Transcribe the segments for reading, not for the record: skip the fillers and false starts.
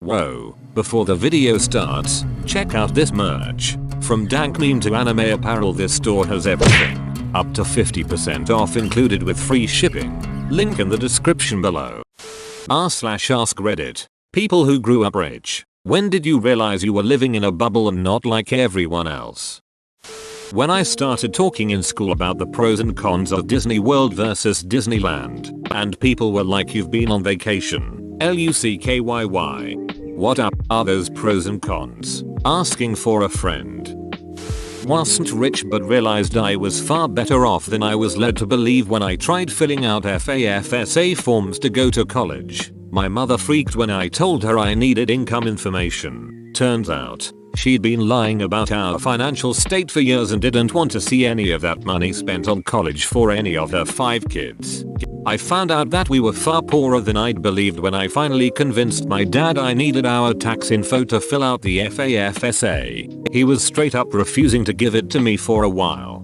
Whoa, before the video starts, check out this merch. From dank meme to anime apparel, this store has everything. Up to 50% off included with free shipping. Link in the description below. r/AskReddit. People who grew up rich. When did you realize you were living in a bubble and not like everyone else? When I started talking in school about the pros and cons of Disney World versus Disneyland, and people were like, you've been on vacation. LUCKYY. What up are those pros and cons? Asking for a friend. Wasn't rich but realized I was far better off than I was led to believe when I tried filling out FAFSA forms to go to college. My mother freaked when I told her I needed income information. Turns out, she'd been lying about our financial state for years and didn't want to see any of that money spent on college for any of her 5 kids. I found out that we were far poorer than I'd believed when I finally convinced my dad I needed our tax info to fill out the FAFSA. He was straight up refusing to give it to me for a while.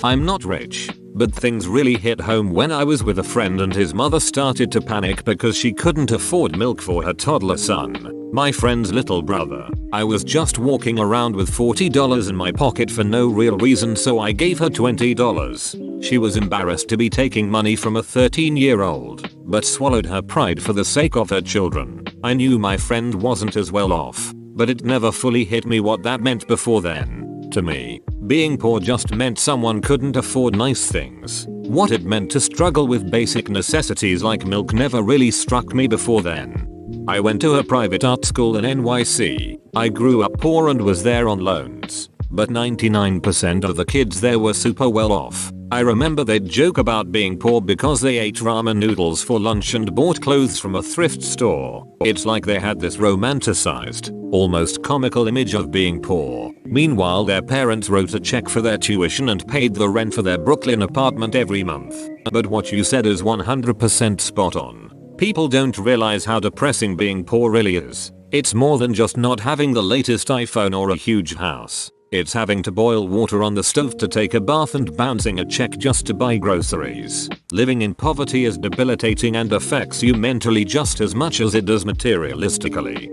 I'm not rich, but things really hit home when I was with a friend and his mother started to panic because she couldn't afford milk for her toddler son, my friend's little brother. I was just walking around with $40 in my pocket for no real reason, so I gave her $20. She was embarrassed to be taking money from a 13-year-old, but swallowed her pride for the sake of her children. I knew my friend wasn't as well off, but it never fully hit me what that meant before then. To me, being poor just meant someone couldn't afford nice things. What it meant to struggle with basic necessities like milk never really struck me before then. I went to a private art school in NYC. I grew up poor and was there on loans, but 99% of the kids there were super well off. I remember they'd joke about being poor because they ate ramen noodles for lunch and bought clothes from a thrift store. It's like they had this romanticized, almost comical image of being poor. Meanwhile, their parents wrote a check for their tuition and paid the rent for their Brooklyn apartment every month. But what you said is 100% spot on. People don't realize how depressing being poor really is. It's more than just not having the latest iPhone or a huge house. It's having to boil water on the stove to take a bath and bouncing a check just to buy groceries. Living in poverty is debilitating and affects you mentally just as much as it does materialistically.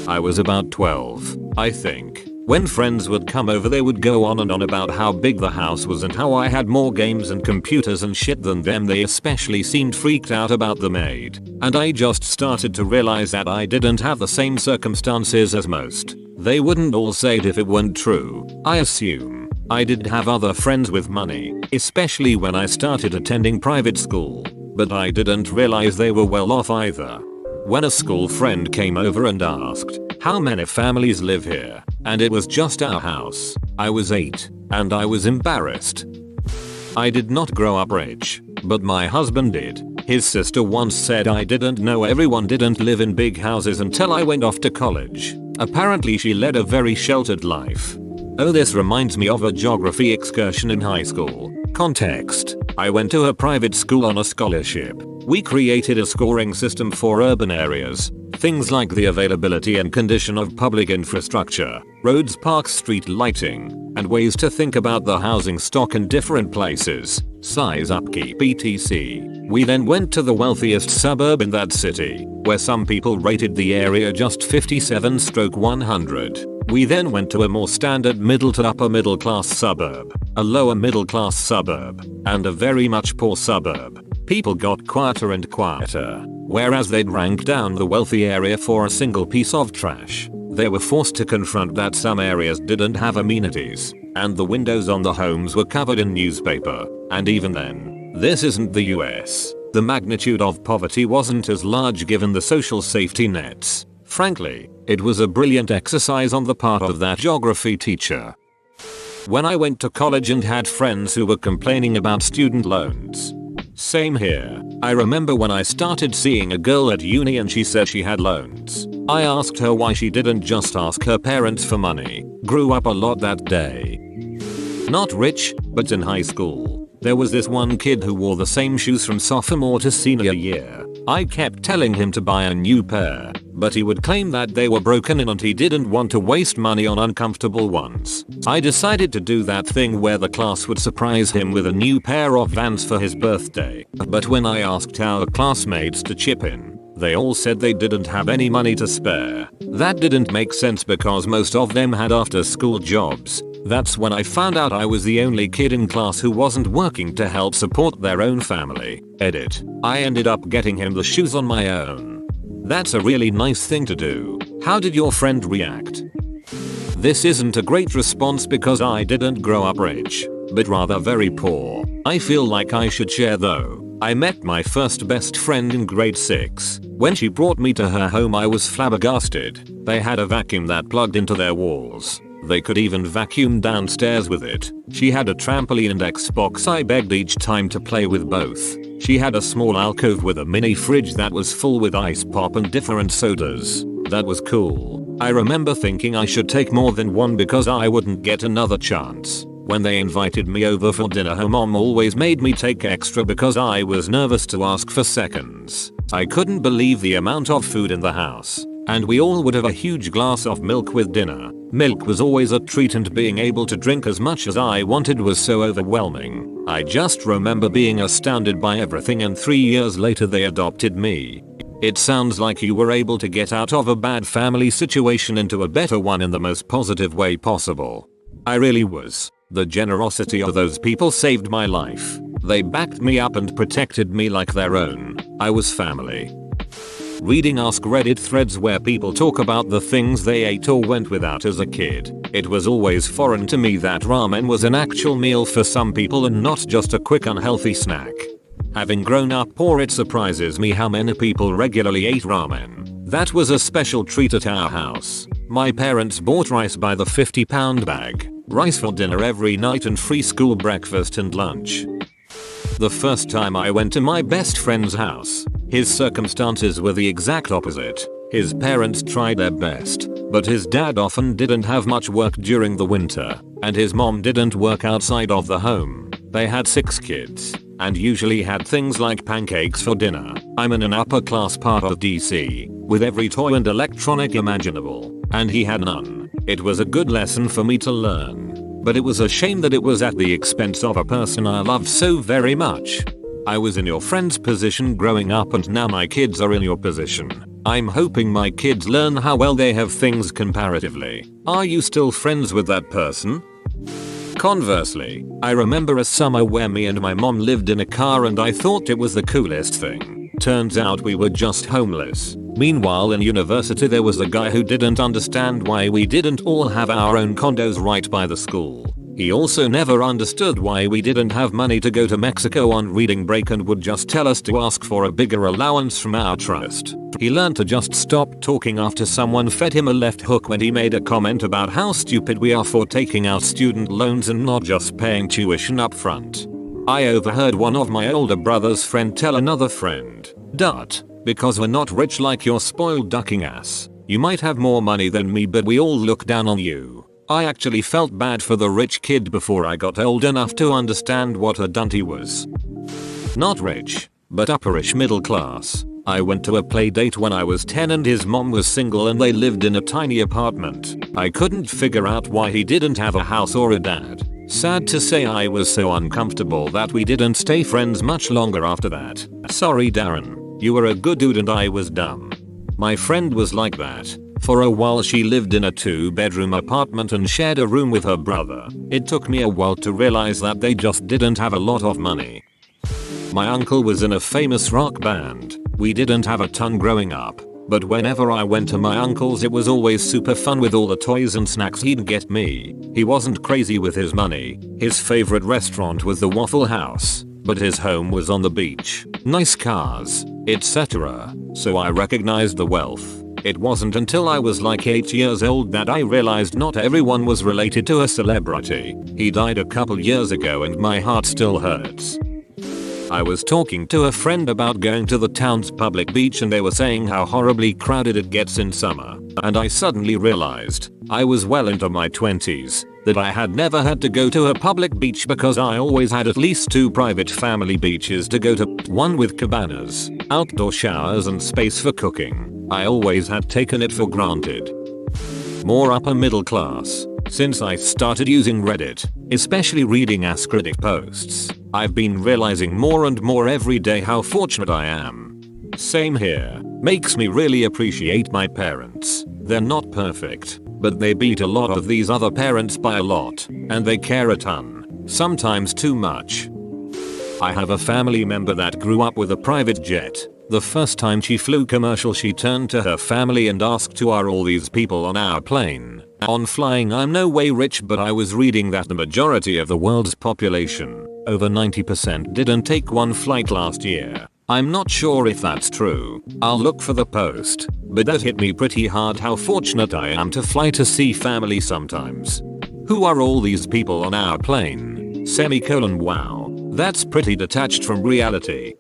I was about 12, I think. When friends would come over, they would go on and on about how big the house was and how I had more games and computers and shit than them. They especially seemed freaked out about the maid. And I just started to realize that I didn't have the same circumstances as most. They wouldn't all say it if it weren't true, I assume. I did have other friends with money, especially when I started attending private school. But I didn't realize they were well off either. When a school friend came over and asked, how many families live here? And it was just our house. I was 8, and I was embarrassed. I did not grow up rich, but my husband did. His sister once said I didn't know everyone didn't live in big houses until I went off to college. Apparently she led a very sheltered life. Oh, this reminds me of a geography excursion in high school. Context: I went to a private school on a scholarship. We created a scoring system for urban areas. Things like the availability and condition of public infrastructure, roads, parks, street lighting, and ways to think about the housing stock in different places, size, upkeep, etc. We then went to the wealthiest suburb in that city, where some people rated the area just 57/100. We then went to a more standard middle to upper middle class suburb, a lower middle class suburb, and a very much poor suburb. People got quieter and quieter. Whereas they'd rank down the wealthy area for a single piece of trash, they were forced to confront that some areas didn't have amenities, and the windows on the homes were covered in newspaper. And even then, this isn't the US. The magnitude of poverty wasn't as large given the social safety nets. Frankly, it was a brilliant exercise on the part of that geography teacher. When I went to college and had friends who were complaining about student loans. Same here. I remember when I started seeing a girl at uni and she said she had loans. I asked her why she didn't just ask her parents for money. Grew up a lot that day. Not rich, but in high school, there was this one kid who wore the same shoes from sophomore to senior year. I kept telling him to buy a new pair, but he would claim that they were broken and he didn't want to waste money on uncomfortable ones. I decided to do that thing where the class would surprise him with a new pair of Vans for his birthday. But when I asked our classmates to chip in, They all said they didn't have any money to spare. That didn't make sense because most of them had after school jobs. That's when I found out I was the only kid in class who wasn't working to help support their own family. Edit. I ended up getting him the shoes on my own. That's a really nice thing to do. How did your friend react? This isn't a great response because I didn't grow up rich, but rather very poor. I feel like I should share though. I met my first best friend in grade 6. When she brought me to her home I was flabbergasted. They had a vacuum that plugged into their walls. They could even vacuum downstairs with it. She had a trampoline and Xbox. I begged each time to play with both. She had a small alcove with a mini fridge that was full with ice pop and different sodas. That was cool. I remember thinking I should take more than one because I wouldn't get another chance. When they invited me over for dinner, her mom always made me take extra because I was nervous to ask for seconds. I couldn't believe the amount of food in the house. And we all would have a huge glass of milk with dinner. Milk was always a treat and being able to drink as much as I wanted was so overwhelming. I just remember being astounded by everything, and 3 years later they adopted me. It sounds like you were able to get out of a bad family situation into a better one in the most positive way possible. I really was. The generosity of those people saved my life. They backed me up and protected me like their own. I was family. Reading AskReddit threads where people talk about the things they ate or went without as a kid. It was always foreign to me that ramen was an actual meal for some people and not just a quick unhealthy snack. Having grown up poor, it surprises me how many people regularly ate ramen. That was a special treat at our house. My parents bought rice by the 50-pound bag. Rice for dinner every night and free school breakfast and lunch. The first time I went to my best friend's house, his circumstances were the exact opposite. His parents tried their best, but his dad often didn't have much work during the winter, and his mom didn't work outside of the home. They had 6 kids, and usually had things like pancakes for dinner. I'm in an upper class part of DC, with every toy and electronic imaginable, and he had none. It was a good lesson for me to learn, but it was a shame that it was at the expense of a person I loved so very much. I was in your friend's position growing up, and now my kids are in your position. I'm hoping my kids learn how well they have things comparatively. Are you still friends with that person? Conversely, I remember a summer where me and my mom lived in a car and I thought it was the coolest thing. Turns out we were just homeless. Meanwhile, in university there was a guy who didn't understand why we didn't all have our own condos right by the school. He also never understood why we didn't have money to go to Mexico on reading break and would just tell us to ask for a bigger allowance from our trust. He learned to just stop talking after someone fed him a left hook when he made a comment about how stupid we are for taking out student loans and not just paying tuition up front. I overheard one of my older brother's friend tell another friend, "Dut, because we're not rich like your spoiled ducking ass. You might have more money than me, but we all look down on you." I actually felt bad for the rich kid before I got old enough to understand what a dunt he was. Not rich, but upperish middle class. I went to a play date when I was 10 and his mom was single and they lived in a tiny apartment. I couldn't figure out why he didn't have a house or a dad. Sad to say, I was so uncomfortable that we didn't stay friends much longer after that. Sorry Darren, you were a good dude and I was dumb. My friend was like that. For a while she lived in a 2-bedroom apartment and shared a room with her brother. It took me a while to realize that they just didn't have a lot of money. My uncle was in a famous rock band. We didn't have a ton growing up, but whenever I went to my uncle's it was always super fun with all the toys and snacks he'd get me. He wasn't crazy with his money. His favorite restaurant was the Waffle House, but his home was on the beach, nice cars, etc. So I recognized the wealth. It wasn't until I was like 8 years old that I realized not everyone was related to a celebrity. He died a couple years ago and my heart still hurts. I was talking to a friend about going to the town's public beach and they were saying how horribly crowded it gets in summer. And I suddenly realized, I was well into my 20s, that I had never had to go to a public beach because I always had at least 2 private family beaches to go to, one with cabanas, outdoor showers and space for cooking. I always had taken it for granted. More upper middle class. Since I started using Reddit, especially reading AskReddit posts, I've been realizing more and more every day how fortunate I am. Same here. Makes me really appreciate my parents. They're not perfect, but they beat a lot of these other parents by a lot, and they care a ton. Sometimes too much. I have a family member that grew up with a private jet. The first time she flew commercial, she turned to her family and asked, "Who are all these people on our plane?" On flying, I'm no way rich, but I was reading that the majority of the world's population, over 90%, didn't take one flight last year. I'm not sure if that's true. I'll look for the post, but that hit me pretty hard how fortunate I am to fly to see family sometimes. Who are all these people on our plane? Semicolon. Wow, that's pretty detached from reality.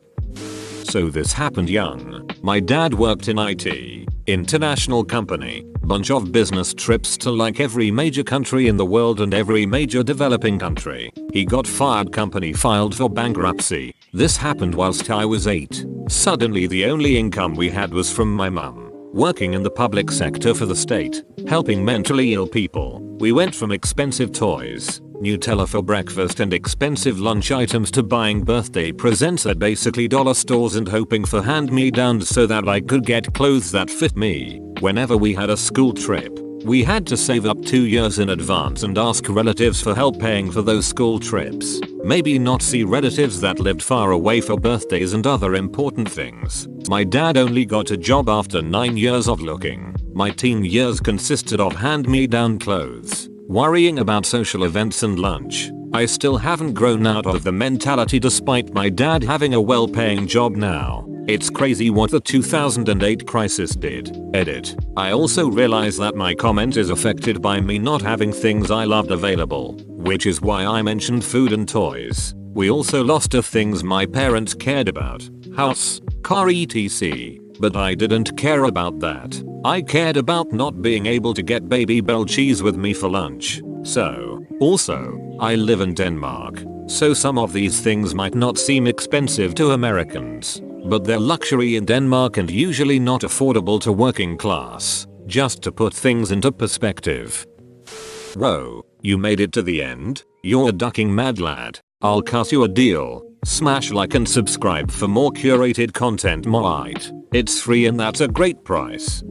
So this happened young. My dad worked in IT, international company, bunch of business trips to like every major country in the world and every major developing country. He got fired, company filed for bankruptcy. This happened whilst I was 8. Suddenly the only income we had was from my mum, working in the public sector for the state, helping mentally ill people. We went from expensive toys, Nutella for breakfast and expensive lunch items to buying birthday presents at basically dollar stores and hoping for hand-me-downs so that I could get clothes that fit me. Whenever we had a school trip, we had to save up 2 years in advance and ask relatives for help paying for those school trips. Maybe not see relatives that lived far away for birthdays and other important things. My dad only got a job after 9 years of looking. My teen years consisted of hand-me-down clothes, worrying about social events and lunch. I still haven't grown out of the mentality despite my dad having a well-paying job now. It's crazy what the 2008 crisis did. Edit. I also realize that my comment is affected by me not having things I loved available, which is why I mentioned food and toys. We also lost the things my parents cared about. House, car, etc. But I didn't care about that. I cared about not being able to get baby bell cheese with me for lunch. Also, I live in Denmark, so some of these things might not seem expensive to Americans, but they're luxury in Denmark and usually not affordable to working class. Just to put things into perspective. Whoa, you made it to the end? You're a ducking mad lad. I'll cut you a deal. Smash like and subscribe for more curated content. It's free and that's a great price.